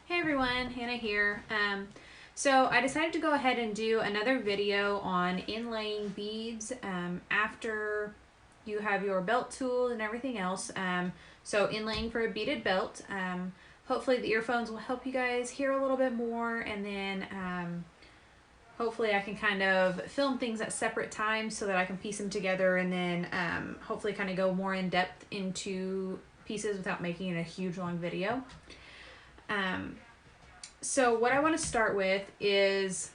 Hey everyone, Hannah here. So I decided to go ahead and do another video on inlaying beads after you have your belt tool and everything else. So inlaying for a beaded belt. Hopefully the earphones will help you guys hear a little bit more, and then hopefully I can kind of film things at separate times so that I can piece them together, and then hopefully kind of go more in depth into pieces without making it a huge long video. So what I want to start with is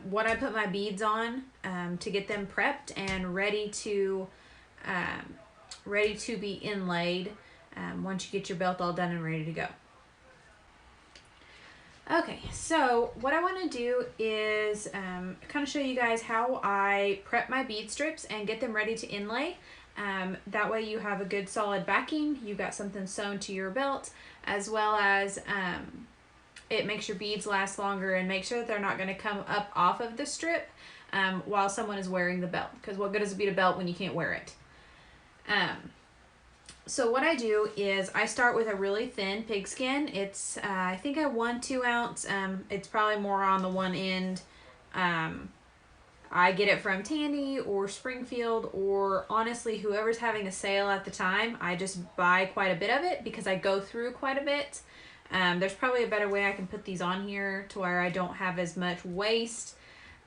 what I put my beads on to get them prepped and ready to be inlaid once you get your belt all done and ready to go. Okay, so what I want to do is kind of show you guys how I prep my bead strips and get them ready to inlay. That way you have a good solid backing, you've got something sewn to your belt, as well as it makes your beads last longer, and make sure that they're not going to come up off of the strip while someone is wearing the belt, because what good is a beaded belt when you can't wear it? So what I do is I start with a really thin pigskin. It's I think a 1-2 ounce. It's probably more on the one end. I get it from Tandy or Springfield, or honestly whoever's having a sale at the time. I just buy quite a bit of it because I go through quite a bit. There's probably a better way I can put these on here to where I don't have as much waste,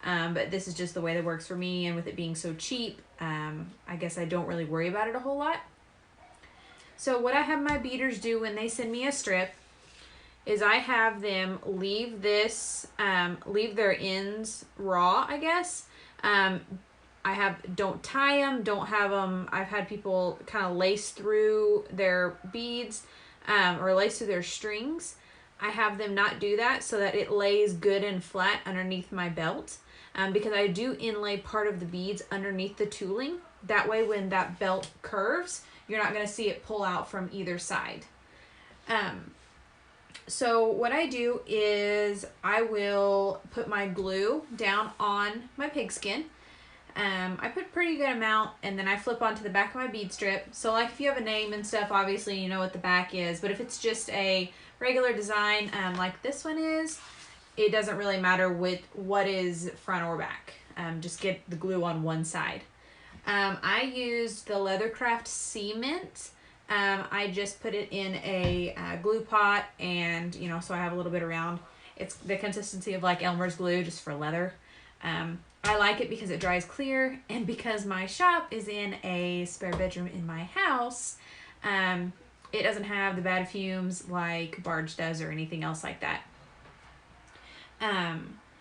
but this is just the way that works for me, and with it being so cheap, I guess I don't really worry about it a whole lot. So what I have my beaders do when they send me a strip is I have them leave their ends raw, I guess. Don't tie them, don't have them. I've had people kind of lace through their beads or lace through their strings. I have them not do that so that it lays good and flat underneath my belt, because I do inlay part of the beads underneath the tooling. That way when that belt curves, you're not going to see it pull out from either side. So what I do is I will put my glue down on my pigskin. I put a pretty good amount, and then I flip onto the back of my bead strip. So like if you have a name and stuff, obviously you know what the back is, but if it's just a regular design like this one is, it doesn't really matter with what is front or back. Just get the glue on one side. I used the Leathercraft cement. I just put it in a glue pot, and so I have a little bit around. It's the consistency of like Elmer's glue, just for leather. I like it because it dries clear, and because my shop is in a spare bedroom in my house, it doesn't have the bad fumes like Barge does or anything else like that.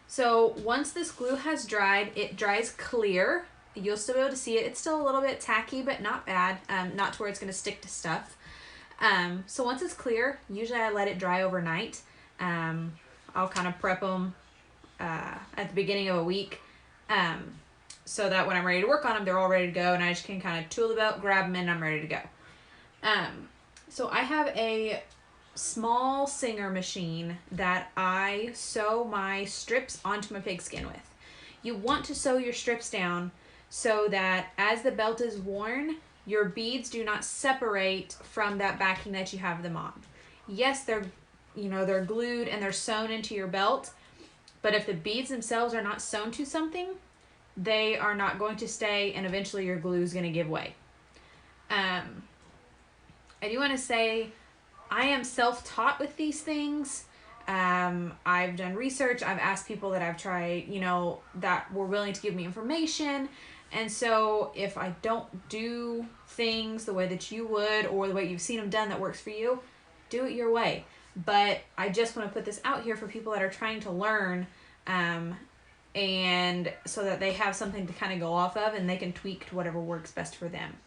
So once this glue has dried, it dries clear. You'll still be able to see it. It's still a little bit tacky, but not bad. Not to where it's going to stick to stuff. So once it's clear, usually I let it dry overnight. I'll kind of prep them at the beginning of a week, so that when I'm ready to work on them, they're all ready to go, and I just can kind of tool the belt, grab them, and I'm ready to go. So I have a small Singer machine that I sew my strips onto my pigskin with. You want to sew your strips down so that as the belt is worn, your beads do not separate from that backing that you have them on. Yes, they're glued and they're sewn into your belt, but if the beads themselves are not sewn to something, they are not going to stay, and eventually your glue is going to give way. I do want to say I am self-taught with these things. I've done research. I've asked people that I've tried, that were willing to give me information. And so if I don't do things the way that you would, or the way you've seen them done that works for you, do it your way. But I just want to put this out here for people that are trying to learn, and so that they have something to kind of go off of, and they can tweak to whatever works best for them.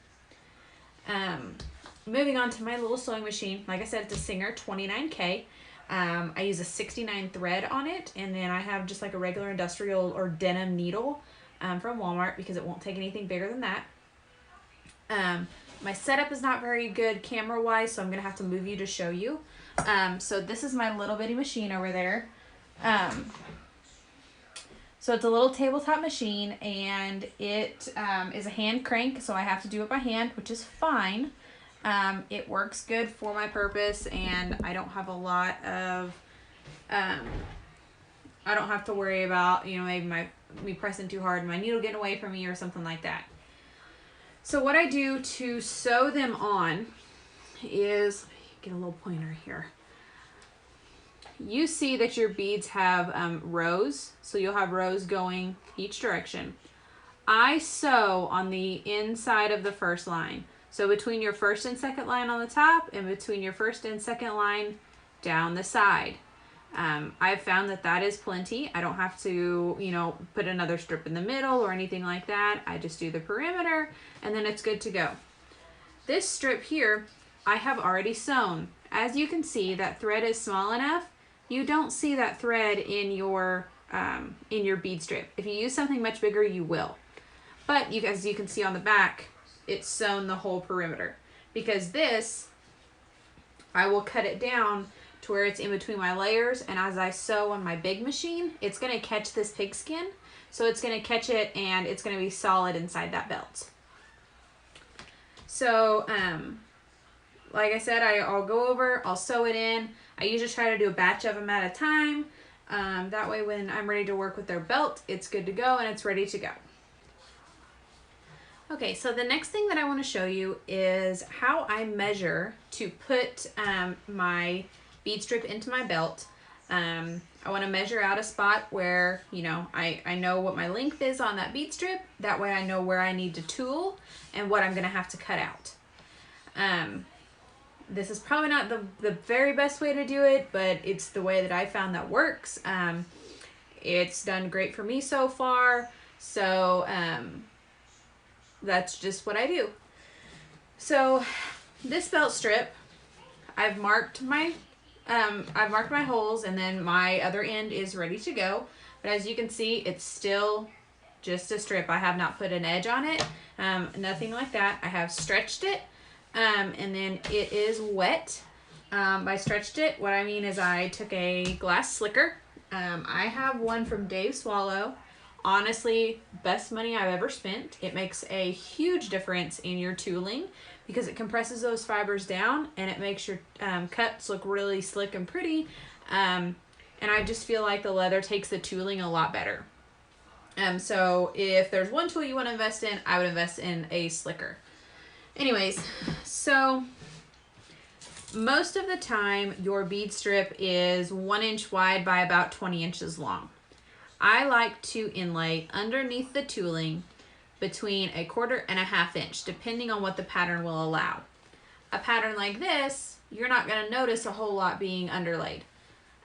Moving on to my little sewing machine. Like I said, it's a Singer 29K. I use a 69 thread on it, and then I have just like a regular industrial or denim needle from Walmart, because it won't take anything bigger than that. My setup is not very good camera wise, so I'm gonna have to move you to show you. So this is my little bitty machine over there. So it's a little tabletop machine, and it is a hand crank, so I have to do it by hand, which is fine. It works good for my purpose, and I don't have a lot of, I don't have to worry about, you know, maybe me pressing too hard and my needle getting away from me or something like that. So what I do to sew them on is, get a little pointer here. You see that your beads have rows, so you'll have rows going each direction. I sew on the inside of the first line. So between your first and second line on the top and between your first and second line down the side. I've found that that is plenty. I don't have to, you know, put another strip in the middle or anything like that. I just do the perimeter and then it's good to go. This strip here, I have already sewn. As you can see, that thread is small enough. You don't see that thread in your bead strip. If you use something much bigger, you will. But as you can see on the back, it's sewn the whole perimeter. Because this, I will cut it down to where it's in between my layers, and as I sew on my big machine, it's going to catch this pigskin. So it's going to catch it and it's going to be solid inside that belt. So, like I said, I'll go over, I'll sew it in. I usually try to do a batch of them at a time. That way when I'm ready to work with their belt, it's good to go and it's ready to go. Okay, so the next thing that I want to show you is how I measure to put my bead strip into my belt. I want to measure out a spot where, you know, I know what my length is on that bead strip. That way I know where I need to tool and what I'm going to have to cut out. This is probably not the very best way to do it, but it's the way that I found that works. It's done great for me so far. So that's just what I do. So this belt strip, I've marked my holes, and then my other end is ready to go. But as you can see, it's still just a strip. I have not put an edge on it, nothing like that. I have stretched it, and then it is wet. By stretched it, what I mean is I took a glass slicker. I have one from Dave Swallow. Honestly, best money I've ever spent. It makes a huge difference in your tooling because it compresses those fibers down and it makes your cuts look really slick and pretty. And I just feel like the leather takes the tooling a lot better. So if there's one tool you want to invest in, I would invest in a slicker. Anyways, so most of the time your bead strip is 1 inch wide by about 20 inches long. I like to inlay underneath the tooling between 1/4 and 1/2 inch, depending on what the pattern will allow. A pattern like this, you're not going to notice a whole lot being underlaid.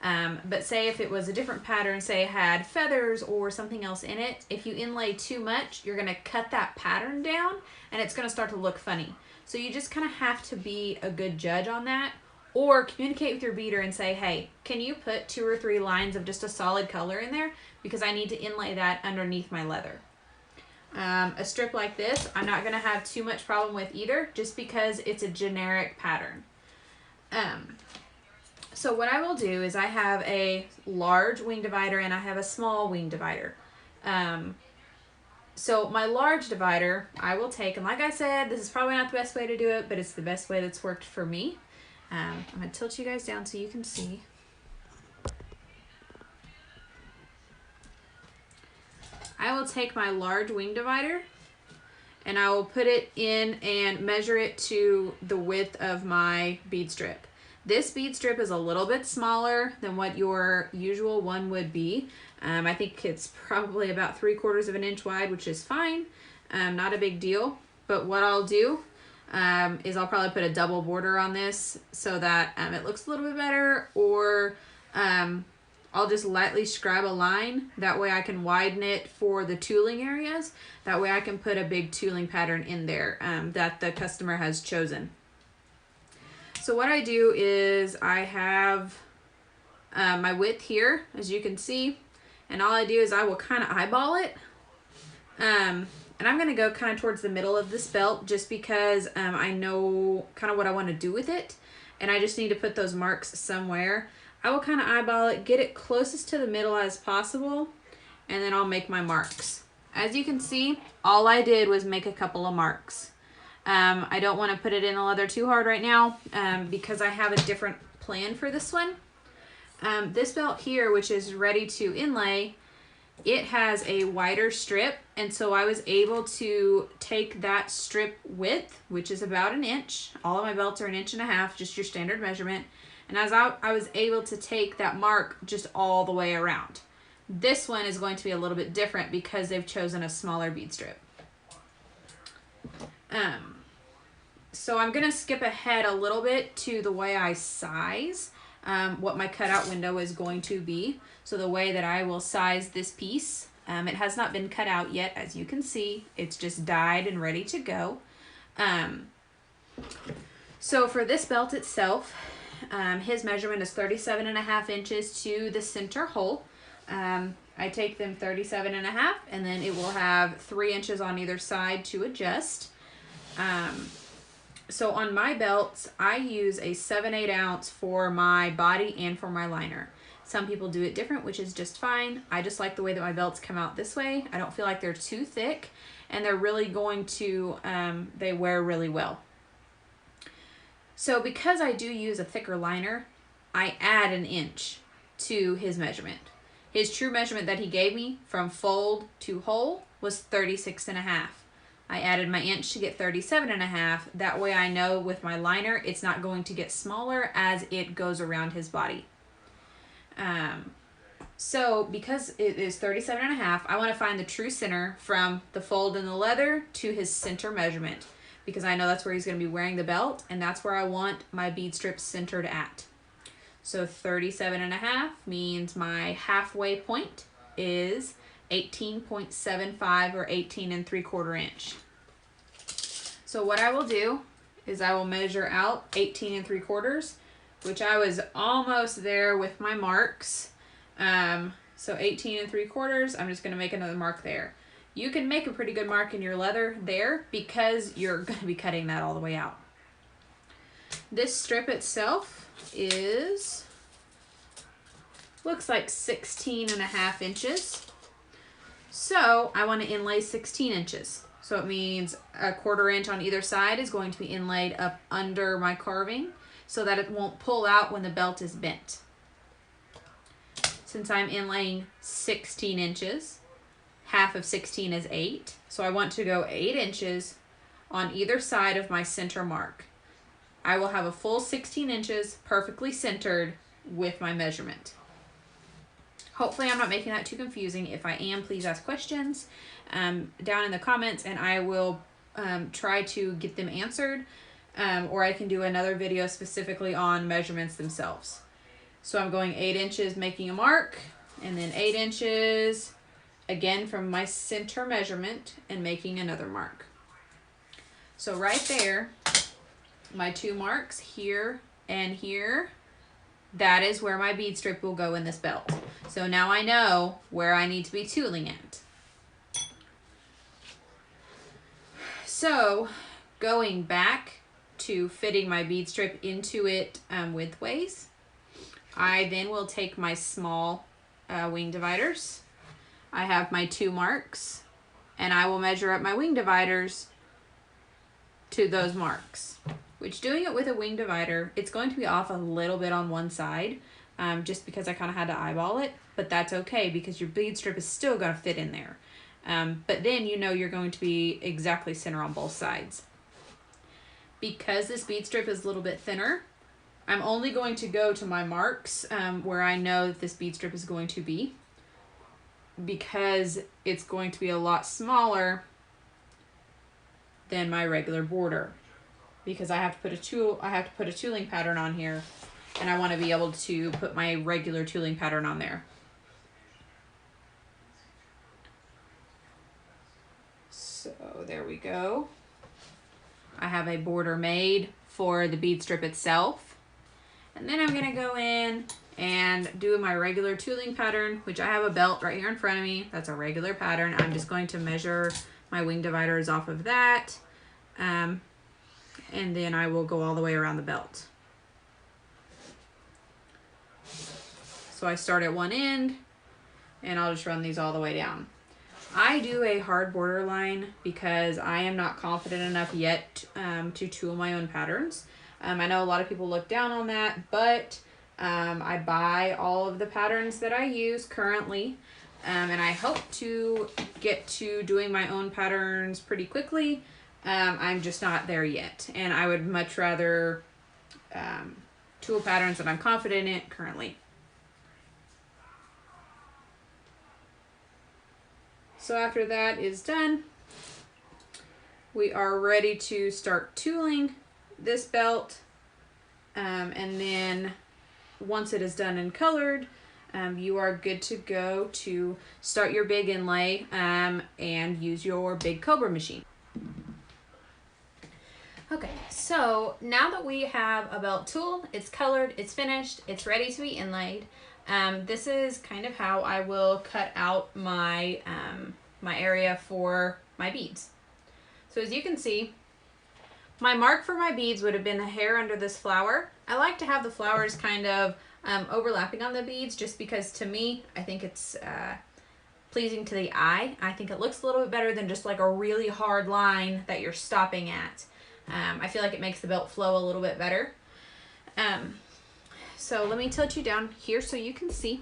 But say if it was a different pattern, say it had feathers or something else in it, if you inlay too much, you're going to cut that pattern down and it's going to start to look funny. So you just kind of have to be a good judge on that, or communicate with your beader and say, hey, can you put 2 or 3 lines of just a solid color in there? Because I need to inlay that underneath my leather. A strip like this, I'm not going to have too much problem with either, just because it's a generic pattern. So what I will do is I have a large wing divider and I have a small wing divider. So my large divider, I will take, and like I said, this is probably not the best way to do it, but it's the best way that's worked for me. I'm going to tilt you guys down so you can see. I will take my large wing divider and I will put it in and measure it to the width of my bead strip. This bead strip is a little bit smaller than what your usual one would be. I think it's probably about 3/4 of an inch wide, which is fine. Not a big deal. But what I'll do is I'll probably put a double border on this so that it looks a little bit better, or I'll just lightly scribe a line. That way I can widen it for the tooling areas. That way I can put a big tooling pattern in there that the customer has chosen. So what I do is I have my width here, as you can see, and all I do is I will kind of eyeball it. And I'm going to go kind of towards the middle of this belt just because I know kind of what I want to do with it, and I just need to put those marks somewhere. I will kind of eyeball it, get it closest to the middle as possible, and then I'll make my marks. As you can see, all I did was make a couple of marks. I don't want to put it in the leather too hard right now because I have a different plan for this one. This belt here, which is ready to inlay, it has a wider strip, and so I was able to take that strip width, which is about 1 inch. All of my belts are 1.5 inches, just your standard measurement. And as I was able to take that mark just all the way around. This one is going to be a little bit different because they've chosen a smaller bead strip. So I'm going to skip ahead a little bit to the way I size what my cutout window is going to be. So the way that I will size this piece, it has not been cut out yet, as you can see. It's just dyed and ready to go. So for this belt itself, his measurement is 37.5 inches to the center hole. I take them 37.5, and then it will have 3 inches on either side to adjust. So on my belts, I use a 7/8 ounce for my body and for my liner. Some people do it different, which is just fine. I just like the way that my belts come out this way. I don't feel like they're too thick, and they're really going to, they wear really well. So because I do use a thicker liner, I add 1 inch to his measurement. His true measurement that he gave me from fold to hole was 36.5. I added my inch to get 37.5. That way I know with my liner, it's not going to get smaller as it goes around his body. So because it is 37.5, I want to find the true center from the fold in the leather to his center measurement, because I know that's where he's going to be wearing the belt, and that's where I want my bead strips centered at. So 37.5 means my halfway point is 18.75 or 18 3/4 inch. So what I will do is I will measure out 18 3/4, which I was almost there with my marks. So 18 3/4, I'm just going to make another mark there. You can make a pretty good mark in your leather there because you're going to be cutting that all the way out. This strip itself is, looks like 16.5 inches. So I want to inlay 16 inches. So it means 1/4 inch on either side is going to be inlaid up under my carving so that it won't pull out when the belt is bent. Since I'm inlaying 16 inches, half of 16 is 8. So I want to go 8 inches on either side of my center mark. I will have a full 16 inches perfectly centered with my measurement. Hopefully I'm not making that too confusing. If I am, please ask questions down in the comments, and I will try to get them answered, or I can do another video specifically on measurements themselves. So I'm going 8 inches making a mark, and then 8 inches again from my center measurement and making another mark. So right there, my 2 marks here and here, that is where my bead strip will go in this belt. So now I know where I need to be tooling it. So going back to fitting my bead strip into it widthways, I then will take my small wing dividers. I have my 2 marks, and I will measure up my wing dividers to those marks. Which, doing it with a wing divider, it's going to be off a little bit on one side, just because I kind of had to eyeball it, but that's okay because your bead strip is still going to fit in there. But then you know you're going to be exactly center on both sides. Because this bead strip is a little bit thinner, I'm only going to go to my marks where I know that this bead strip is going to be, because it's going to be a lot smaller than my regular border. Because I have to put a tooling pattern on here, and I want to be able to put my regular tooling pattern on there. So there we go. I have a border made for the bead strip itself. And then I'm going to go in and do my regular tooling pattern, which I have a belt right here in front of me. That's a regular pattern. I'm just going to measure my wing dividers off of that. And then I will go all the way around the belt. So I start at one end, and I'll just run these all the way down. I do a hard border line because I am not confident enough yet to tool my own patterns. I know a lot of people look down on that, but I buy all of the patterns that I use currently, and I hope to get to doing my own patterns pretty quickly. I'm just not there yet, and I would much rather tool patterns that I'm confident in currently. So after that is done, we are ready to start tooling this belt, and then once it is done and colored, you are good to go to start your big inlay and use your big Cobra machine. Okay, so now that we have a belt tool, it's colored, it's finished, it's ready to be inlaid. This is kind of how I will cut out my my area for my beads. So as you can see, my mark for my beads would have been a hair under this flower. I like to have the flowers kind of overlapping on the beads just because to me, I think it's pleasing to the eye. I think it looks a little bit better than just like a really hard line that you're stopping at. I feel like it makes the belt flow a little bit better. So let me tilt you down here so you can see.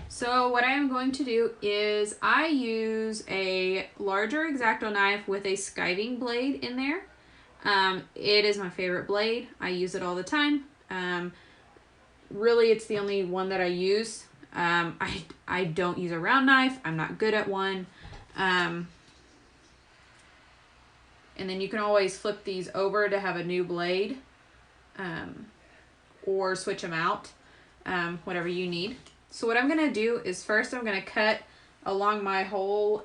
So what I am going to do is I use a larger X-Acto knife with a skiving blade in there. It is my favorite blade. I use it all the time. Really, it's the only one that I use. I don't use a round knife. I'm not good at one. And then you can always flip these over to have a new blade, or switch them out, whatever you need. So what I'm gonna do is first I'm gonna cut along my whole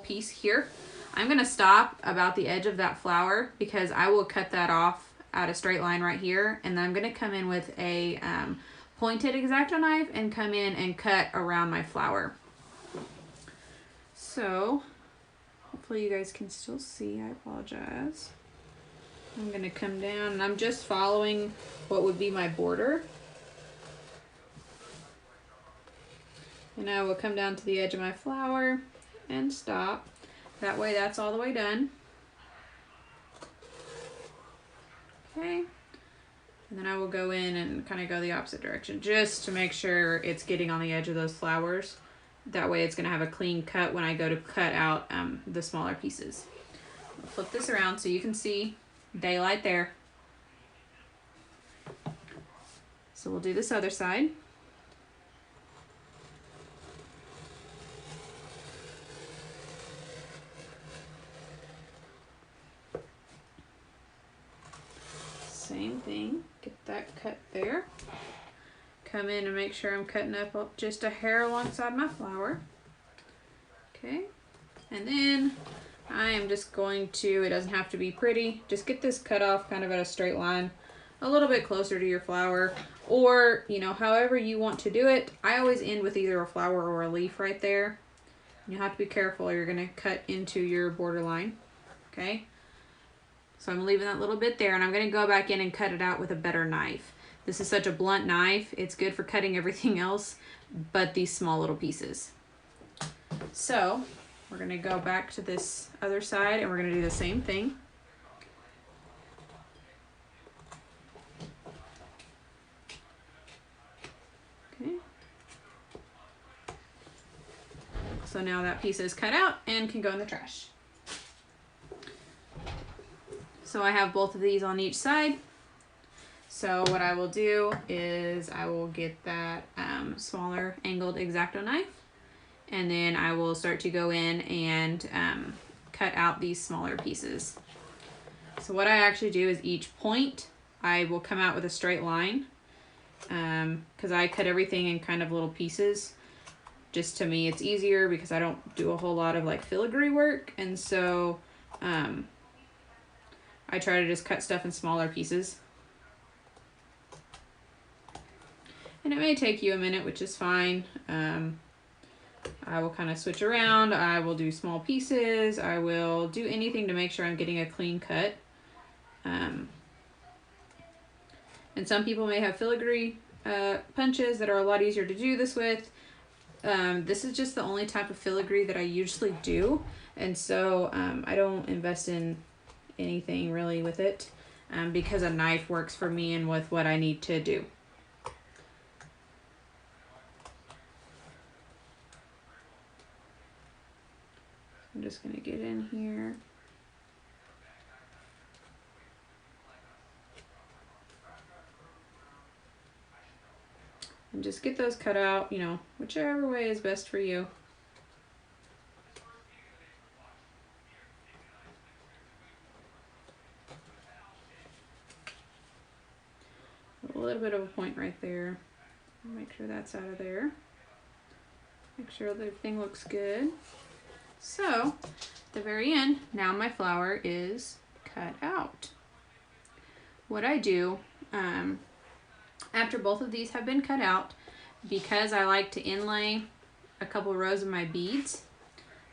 piece here. I'm gonna stop about the edge of that flower because I will cut that off at a straight line right here, and then I'm gonna come in with a pointed X-Acto knife and come in and cut around my flower. So hopefully you guys can still see. I apologize. I'm gonna come down and I'm just following what would be my border. And I will come down to the edge of my flower and stop. That way that's all the way done. Okay. And then I will go in and kind of go the opposite direction just to make sure it's getting on the edge of those flowers. That way it's going to have a clean cut when I go to cut out the smaller pieces. I'll flip this around so you can see daylight there. So we'll do this other side. Same thing, get that cut there. Come in and make sure I'm cutting up just a hair alongside my flower. Okay, and then I am just going to, it doesn't have to be pretty, just get this cut off kind of at a straight line, a little bit closer to your flower, or, you know, however you want to do it. I always end with either a flower or a leaf right there. You have to be careful or you're gonna cut into your border line, okay? So I'm leaving that little bit there, and I'm going to go back in and cut it out with a better knife. This is such a blunt knife. It's good for cutting everything else but these small little pieces. So we're going to go back to this other side and we're going to do the same thing. Okay. So now that piece is cut out and can go in the trash. So I have both of these on each side. So what I will do is I will get that smaller angled X-Acto knife, and then I will start to go in and cut out these smaller pieces. So what I actually do is each point I will come out with a straight line, because I cut everything in kind of little pieces. Just to me it's easier because I don't do a whole lot of like filigree work, and so I try to just cut stuff in smaller pieces. And it may take you a minute, which is fine. I will kind of switch around. I will do small pieces. I will do anything to make sure I'm getting a clean cut. And some people may have filigree punches that are a lot easier to do this with. This is just the only type of filigree that I usually do, and so I don't invest in anything really with it because a knife works for me and with what I need to do. I'm just going to get in here. And just get those cut out, you know, whichever way is best for you. A little bit of a point right there. Make sure that's out of there. Make sure everything looks good. So, at the very end, now my flower is cut out. What I do, after both of these have been cut out, because I like to inlay a couple rows of my beads,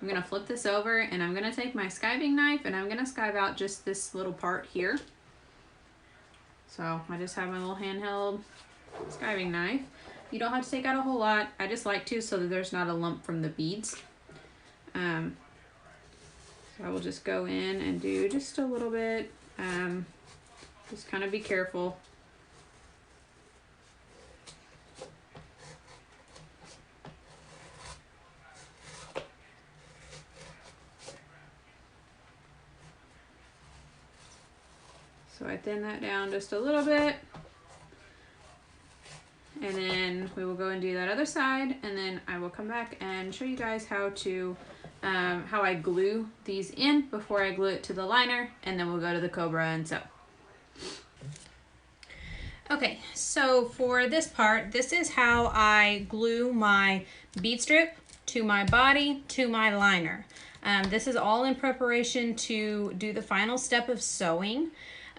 I'm going to flip this over and I'm going to take my skiving knife and I'm going to skive out just this little part here. So I just have my little handheld skiving knife. You don't have to take out a whole lot. I just like to so that there's not a lump from the beads. So I will just go in and do just a little bit. Just kind of be careful. So I thin that down just a little bit. And then we will go and do that other side, and then I will come back and show you guys how to how I glue these in before I glue it to the liner, and then we'll go to the Cobra and sew. Okay, so for this part, this is how I glue my bead strip to my body to my liner. This is all in preparation to do the final step of sewing.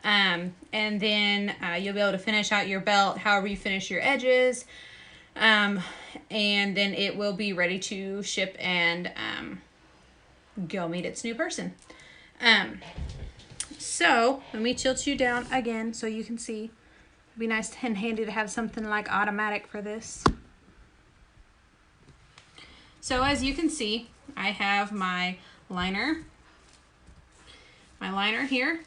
And then you'll be able to finish out your belt however you finish your edges, and then it will be ready to ship and go meet its new person. So let me tilt you down again so you can see. It'd be nice and handy to have something like automatic for this. So as you can see, I have my liner here,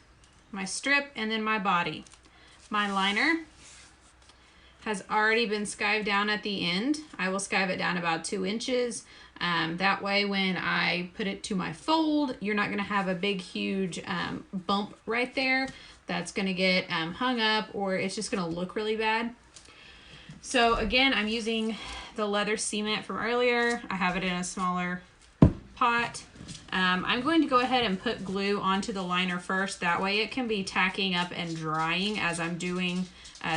my strip, and then my body. My liner has already been skived down at the end. I will skive it down about 2 inches. That way when I put it to my fold, you're not gonna have a big, huge bump right there that's gonna get hung up, or it's just gonna look really bad. So again, I'm using the leather cement from earlier. I have it in a smaller pot. I'm going to go ahead and put glue onto the liner first. That way it can be tacking up and drying as I'm doing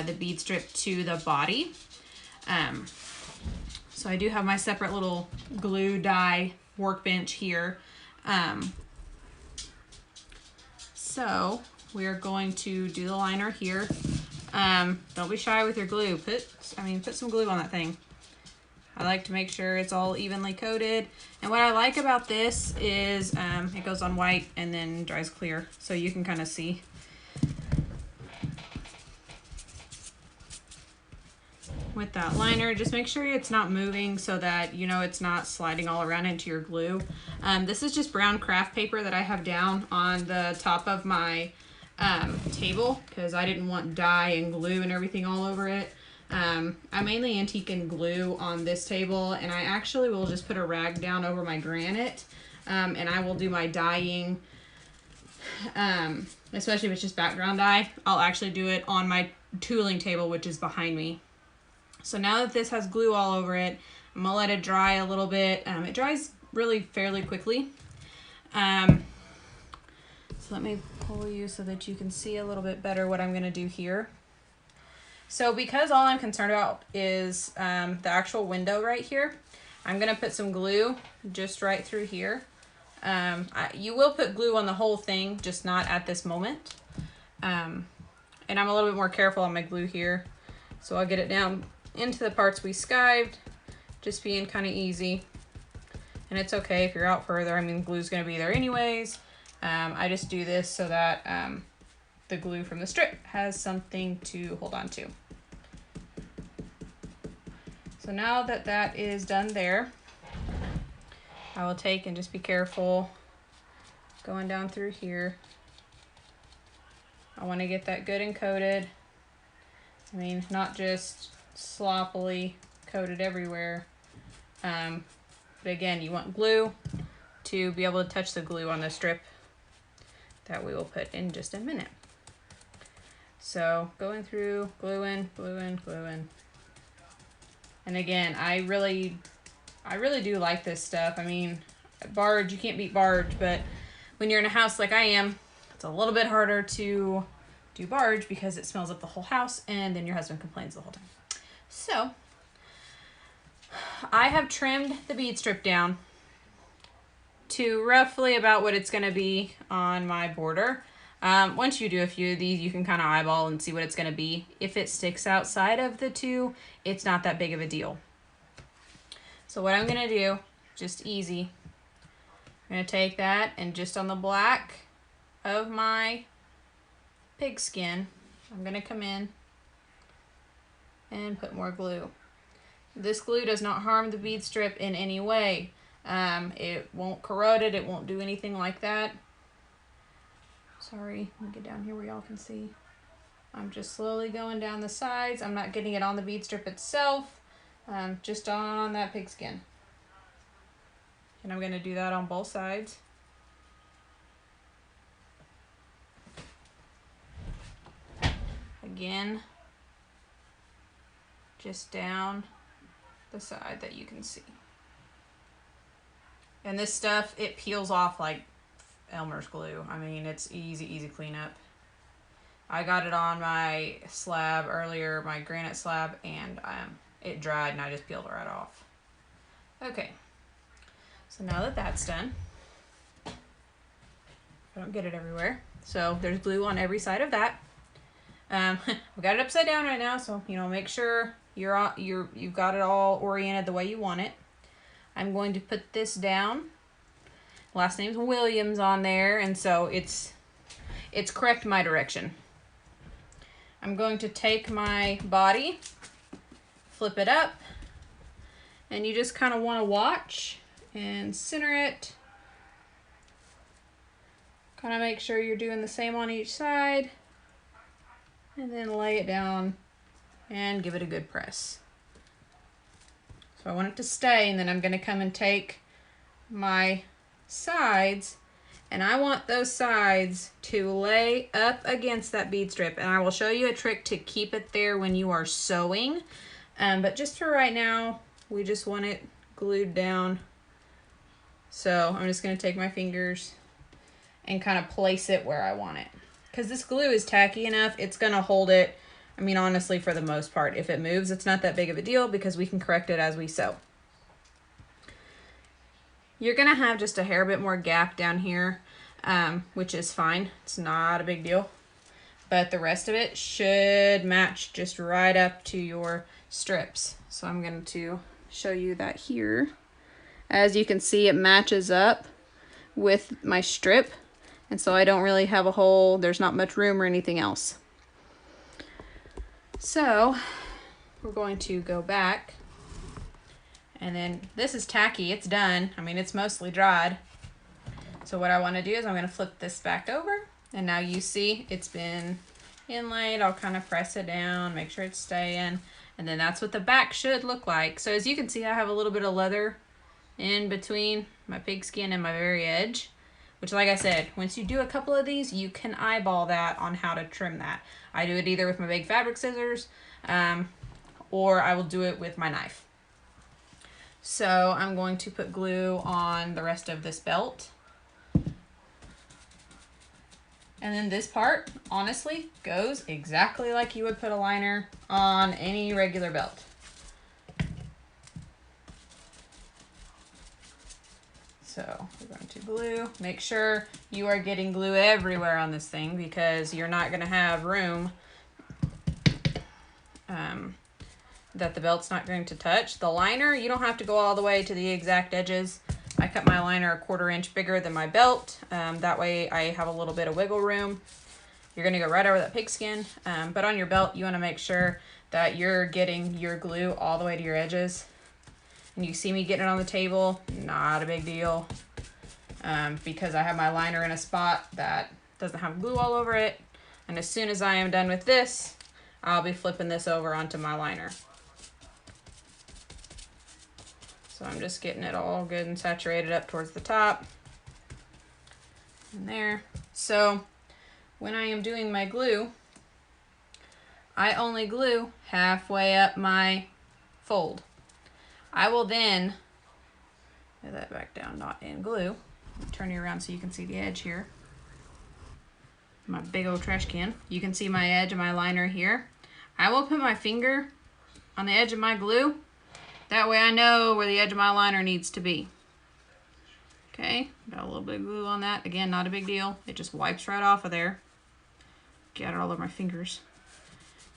the bead strip to the body. So I do have my separate little glue dye workbench here. So we're going to do the liner here. Don't be shy with your glue. Put some glue on that thing. I like to make sure it's all evenly coated. And what I like about this is it goes on white and then dries clear, so you can kind of see. With that liner, just make sure it's not moving so that you know it's not sliding all around into your glue. This is just brown craft paper that I have down on the top of my table because I didn't want dye and glue and everything all over it. I'm mainly antique and glue on this table, and I actually will just put a rag down over my granite, and I will do my dyeing, especially if it's just background dye. I'll actually do it on my tooling table, which is behind me. So now that this has glue all over it, I'm gonna let it dry a little bit. It dries really fairly quickly. So let me pull you so that you can see a little bit better what I'm gonna do here. So because all I'm concerned about is the actual window right here, I'm gonna put some glue just right through here. You will put glue on the whole thing, just not at this moment. And I'm a little bit more careful on my glue here. So I'll get it down into the parts we skived, just being kind of easy. And it's okay if you're out further. I mean, glue's gonna be there anyways. I just do this so that the glue from the strip has something to hold on to. So now that that is done there, I will take and just be careful going down through here. I want to get that good and coated. I mean, not just sloppily coated everywhere. But again, you want glue to be able to touch the glue on the strip that we will put in just a minute. So going through, gluing, gluing, gluing. And again, I really do like this stuff. I mean, barge, you can't beat barge, but when you're in a house like I am, it's a little bit harder to do barge because it smells up the whole house and then your husband complains the whole time. So I have trimmed the bead strip down to roughly about what it's gonna be on my border. Once you do a few of these, you can kind of eyeball and see what it's gonna be. If it sticks outside of the two, it's not that big of a deal. So what I'm gonna do, just easy, I'm gonna take that and just on the black of my pigskin, I'm gonna come in and put more glue. This glue does not harm the bead strip in any way. It won't corrode it, it won't do anything like that. Sorry, let me get down here where y'all can see. I'm just slowly going down the sides. I'm not getting it on the bead strip itself, just on that pigskin. And I'm gonna do that on both sides. Again, just down the side that you can see. And this stuff, it peels off like Elmer's glue. I mean, it's easy cleanup. I got it on my slab earlier, my granite slab, and it dried and I just peeled it right off. Okay, so now that that's done, I don't get it everywhere. So there's glue on every side of that. We got it upside down right now, so make sure you've got it all oriented the way you want it. I'm going to put this down. Last name's Williams on there, and so it's correct my direction. I'm going to take my body, flip it up, and you just kind of want to watch and center it. Kind of make sure you're doing the same on each side, and then lay it down and give it a good press. So I want it to stay, and then I'm going to come and take my sides, and I want those sides to lay up against that bead strip, and I will show you a trick to keep it there when you are sewing, but just for right now we just want it glued down. So I'm just going to take my fingers and kind of place it where I want it, because this glue is tacky enough, it's going to hold it. I mean, honestly, for the most part, if it moves, it's not that big of a deal because we can correct it as we sew. You're gonna have just a hair bit more gap down here, which is fine. It's not a big deal, but the rest of it should match just right up to your strips. So I'm going to show you that here. As you can see, it matches up with my strip, and so I don't really have a hole. There's not much room or anything else. So we're going to go back, and then this is tacky, it's done. I mean, it's mostly dried. So what I want to do is I'm going to flip this back over, and now you see it's been inlaid. I'll kind of press it down, make sure it's staying, and then that's what the back should look like. So as you can see, I have a little bit of leather in between my pigskin and my very edge, which, like I said, once you do a couple of these, you can eyeball that on how to trim that. I do it either with my big fabric scissors, or I will do it with my knife. So I'm going to put glue on the rest of this belt. And then this part, honestly, goes exactly like you would put a liner on any regular belt. So we're going to glue. Make sure you are getting glue everywhere on this thing, because you're not going to have room that the belt's not going to touch. The liner, you don't have to go all the way to the exact edges. I cut my liner 1/4 inch bigger than my belt. That way I have a little bit of wiggle room. You're going to go right over that pigskin, but on your belt you want to make sure that you're getting your glue all the way to your edges. And you see me getting it on the table, not a big deal. Because I have my liner in a spot that doesn't have glue all over it. And as soon as I am done with this, I'll be flipping this over onto my liner. So I'm just getting it all good and saturated up towards the top. And there. So when I am doing my glue, I only glue halfway up my fold. I will then lay that back down, not in glue. Turn you around so you can see the edge here. My big old trash can. You can see my edge of my liner here. I will put my finger on the edge of my glue. That way I know where the edge of my liner needs to be. Okay, got a little bit of glue on that. Again, not a big deal. It just wipes right off of there. Get it all over my fingers.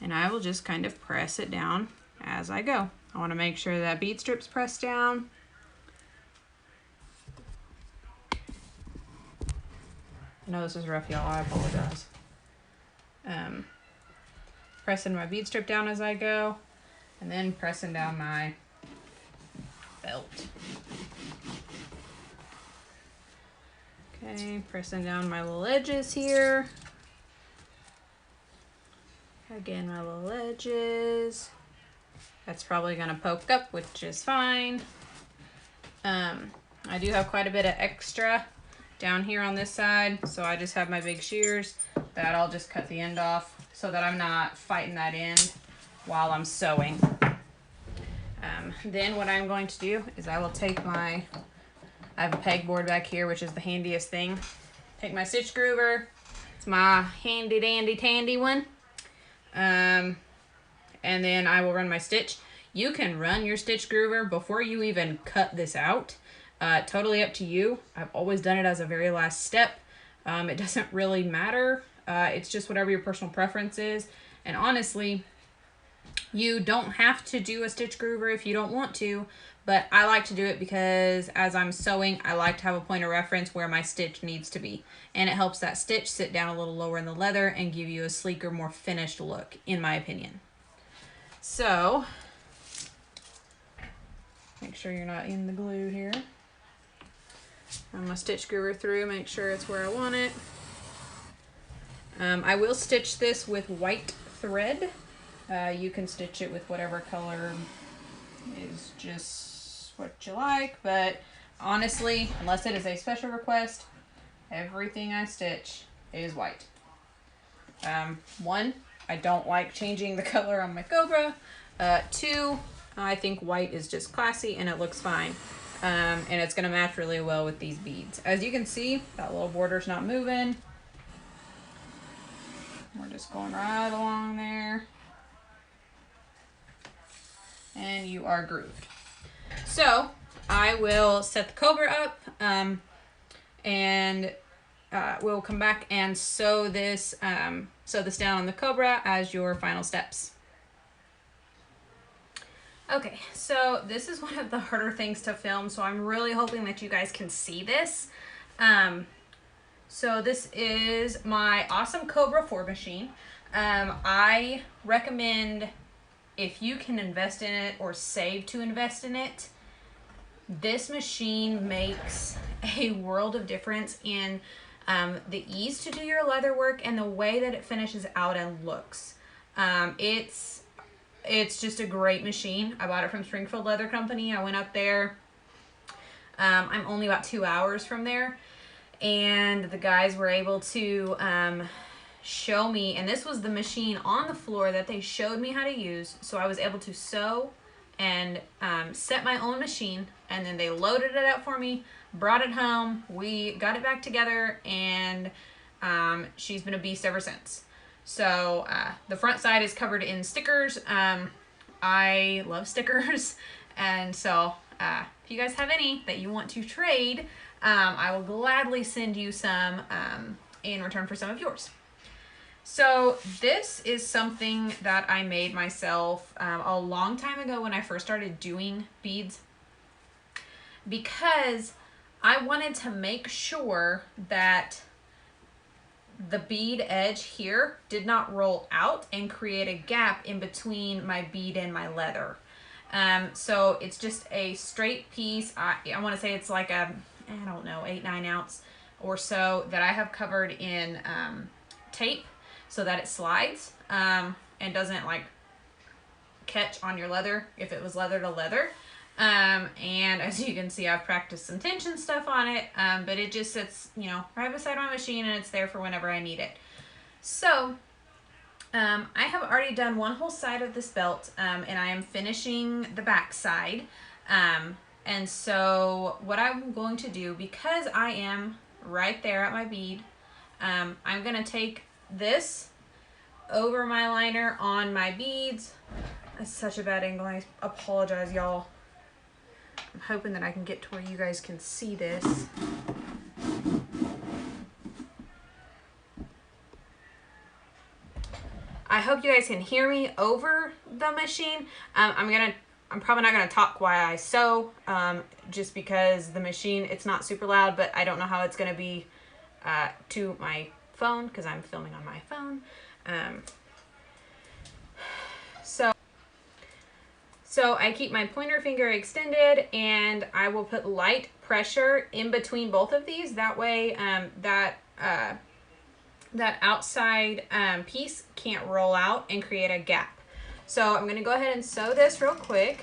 And I will just kind of press it down as I go. I want to make sure that bead strip's pressed down. I know this is rough, y'all. I apologize. Pressing my bead strip down as I go, and then pressing down my belt. Okay, pressing down my little edges here. Again, my little edges. That's probably gonna poke up, which is fine. I do have quite a bit of extra down here on this side, so I just have my big shears that I'll just cut the end off so that I'm not fighting that end while I'm sewing. Then what I'm going to do is I will take I have a pegboard back here, which is the handiest thing. Take my stitch groover. It's my handy dandy tandy one. And then I will run my stitch. You can run your stitch groover before you even cut this out. Totally up to you. I've always done it as a very last step. It doesn't really matter. It's just whatever your personal preference is. And honestly, you don't have to do a stitch groover if you don't want to, but I like to do it because as I'm sewing, I like to have a point of reference where my stitch needs to be. And it helps that stitch sit down a little lower in the leather and give you a sleeker, more finished look, in my opinion. So, make sure you're not in the glue here. Run my stitch groover through, make sure it's where I want it. I will stitch this with white thread. You can stitch it with whatever color is just what you like, but honestly, unless it is a special request, everything I stitch is white. One, I don't like changing the color on my Cobra. Two, I think white is just classy and it looks fine. And it's gonna match really well with these beads. As you can see, that little border's not moving. We're just going right along there. And you are grooved. So I will set the Cobra up and we'll come back and sew this down on the Cobra as your final steps. Okay, so this is one of the harder things to film, so I'm really hoping that you guys can see this. So this is my awesome Cobra 4 machine. I recommend, if you can invest in it or save to invest in it, this machine makes a world of difference in the ease to do your leather work and the way that it finishes out and looks. It's just a great machine. I bought it from Springfield Leather Company. I went up there. I'm only about 2 hours from there. And the guys were able to show me, and this was the machine on the floor that they showed me how to use. So I was able to sew and set my own machine, and then they loaded it up for me, brought it home, we got it back together, and she's been a beast ever since. So the front side is covered in stickers. I love stickers, and so if you guys have any that you want to trade, I will gladly send you some in return for some of yours. So this is something that I made myself a long time ago when I first started doing beads, because I wanted to make sure that the bead edge here did not roll out and create a gap in between my bead and my leather. So it's just a straight piece. I want to say it's like a, I don't know, 8-9 ounce or so that I have covered in tape so that it slides and doesn't like catch on your leather if it was leather to leather. And as you can see, I've practiced some tension stuff on it, but it just sits, you know, right beside my machine, and it's there for whenever I need it. So I have already done one whole side of this belt, and I am finishing the back side. And so what I'm going to do, because I am right there at my bead, I'm going to take this over my liner on my beads. That's such a bad angle. I apologize, y'all. I'm hoping that I can get to where you guys can see this. I hope you guys can hear me over the machine. I'm probably not gonna talk while I sew, just because the machine, it's not super loud, but I don't know how it's gonna be to my phone because I'm filming on my phone. So I keep my pointer finger extended, and I will put light pressure in between both of these. That way that outside piece can't roll out and create a gap. So I'm gonna go ahead and sew this real quick.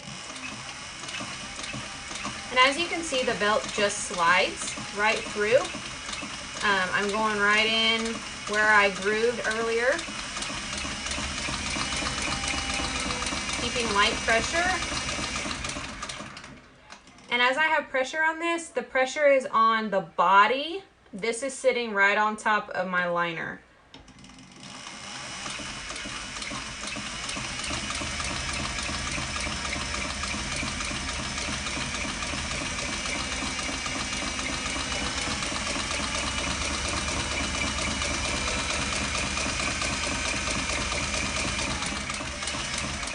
And as you can see, the belt just slides right through. I'm going right in where I grooved earlier. Keeping light pressure. And as I have pressure on this, the pressure is on the body. This is sitting right on top of my liner.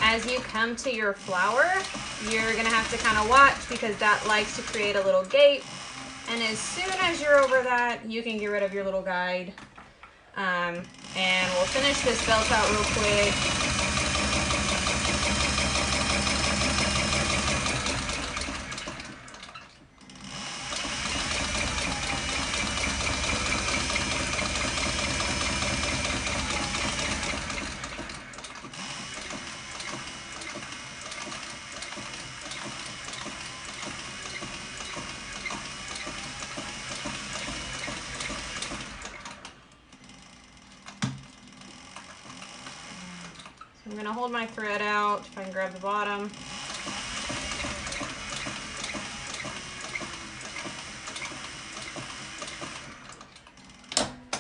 As you come to your flower, you're gonna have to kind of watch because that likes to create a little gate. And as soon as you're over that, you can get rid of your little guide. And we'll finish this belt out real quick. I'm going to hold my thread out if I can grab the bottom.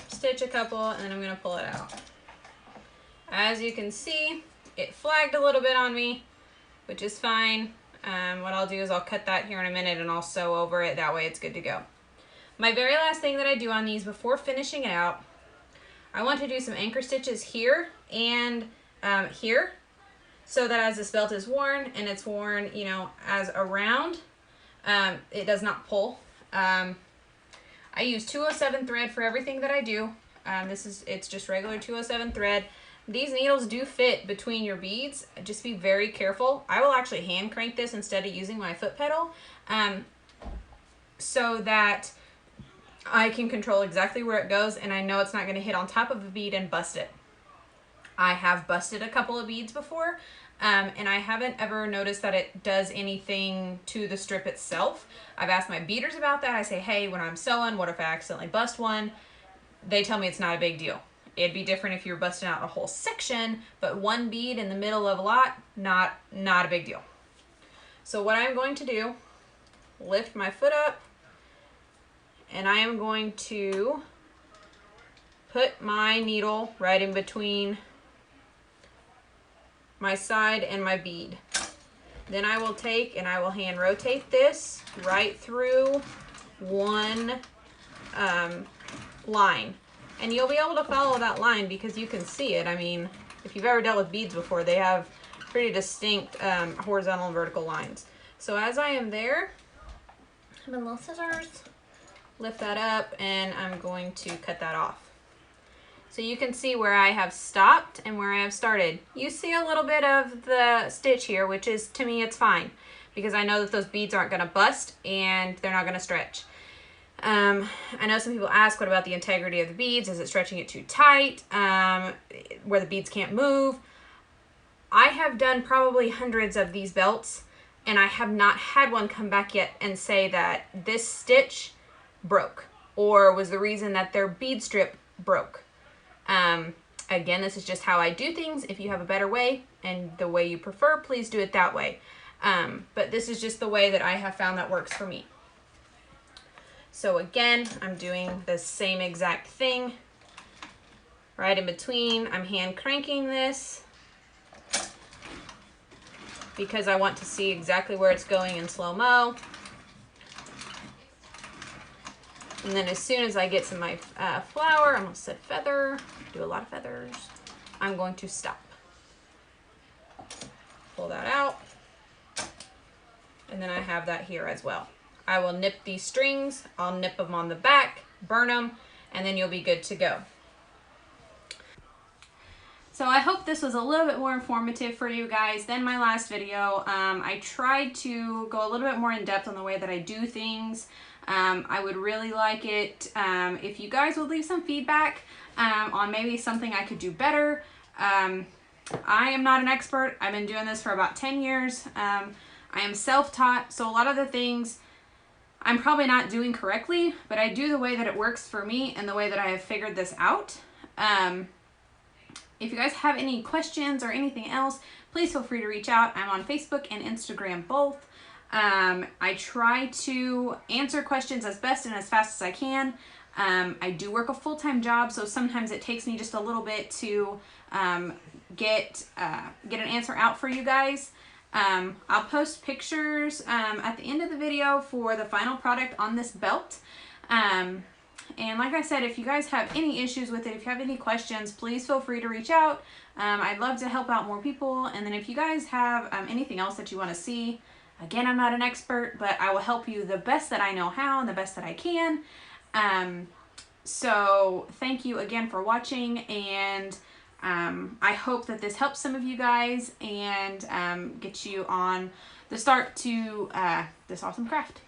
Stitch a couple, and then I'm going to pull it out. As you can see, it flagged a little bit on me, which is fine. What I'll do is I'll cut that here in a minute and I'll sew over it. That way it's good to go. My very last thing that I do on these before finishing it out, I want to do some anchor stitches here and here, so that as this belt is worn, and it's worn, you know, as a round, it does not pull. I use 207 thread for everything that I do. It's just regular 207 thread. These needles do fit between your beads. Just be very careful. I will actually hand crank this instead of using my foot pedal, so that I can control exactly where it goes, and I know it's not going to hit on top of a bead and bust it. I have busted a couple of beads before, and I haven't ever noticed that it does anything to the strip itself. I've asked my beaders about that. I say, hey, when I'm sewing, what if I accidentally bust one? They tell me it's not a big deal. It'd be different if you're busting out a whole section, but one bead in the middle of a lot, not a big deal. So what I'm going to do, lift my foot up, and I am going to put my needle right in between my side and my bead. Then I will take and I will hand rotate this right through one line. And you'll be able to follow that line because you can see it. I mean, if you've ever dealt with beads before, they have pretty distinct horizontal and vertical lines. So as I am there, I have a little scissors, lift that up, and I'm going to cut that off. So you can see where I have stopped and where I have started. You see a little bit of the stitch here, which is, to me, it's fine, because I know that those beads aren't gonna bust and they're not gonna stretch. I know some people ask, what about the integrity of the beads? Is it stretching it too tight, where the beads can't move? I have done probably hundreds of these belts, and I have not had one come back yet and say that this stitch broke or was the reason that their bead strip broke. Again, this is just how I do things. If you have a better way and the way you prefer, please do it that way. But this is just the way that I have found that works for me. So again, I'm doing the same exact thing. Right in between, I'm hand cranking this because I want to see exactly where it's going in slow-mo. And then as soon as I get to my flower, I almost said feather, do a lot of feathers, I'm going to stop. Pull that out. And then I have that here as well. I will nip these strings, I'll nip them on the back, burn them, and then you'll be good to go. So I hope this was a little bit more informative for you guys than my last video. I tried to go a little bit more in depth on the way that I do things. I would really like it if you guys would leave some feedback on maybe something I could do better. I am not an expert. I've been doing this for about 10 years. I am self-taught, so a lot of the things I'm probably not doing correctly, but I do the way that it works for me and the way that I have figured this out. If you guys have any questions or anything else, please feel free to reach out. I'm on Facebook and Instagram both. I try to answer questions as best and as fast as I can. I do work a full-time job, so sometimes it takes me just a little bit to get an answer out for you guys. I'll post pictures at the end of the video for the final product on this belt. And like I said, if you guys have any issues with it, if you have any questions, please feel free to reach out. I'd love to help out more people. And then if you guys have anything else that you want to see, again, I'm not an expert, but I will help you the best that I know how and the best that I can. So thank you again for watching, and I hope that this helps some of you guys and get you on the start to this awesome craft.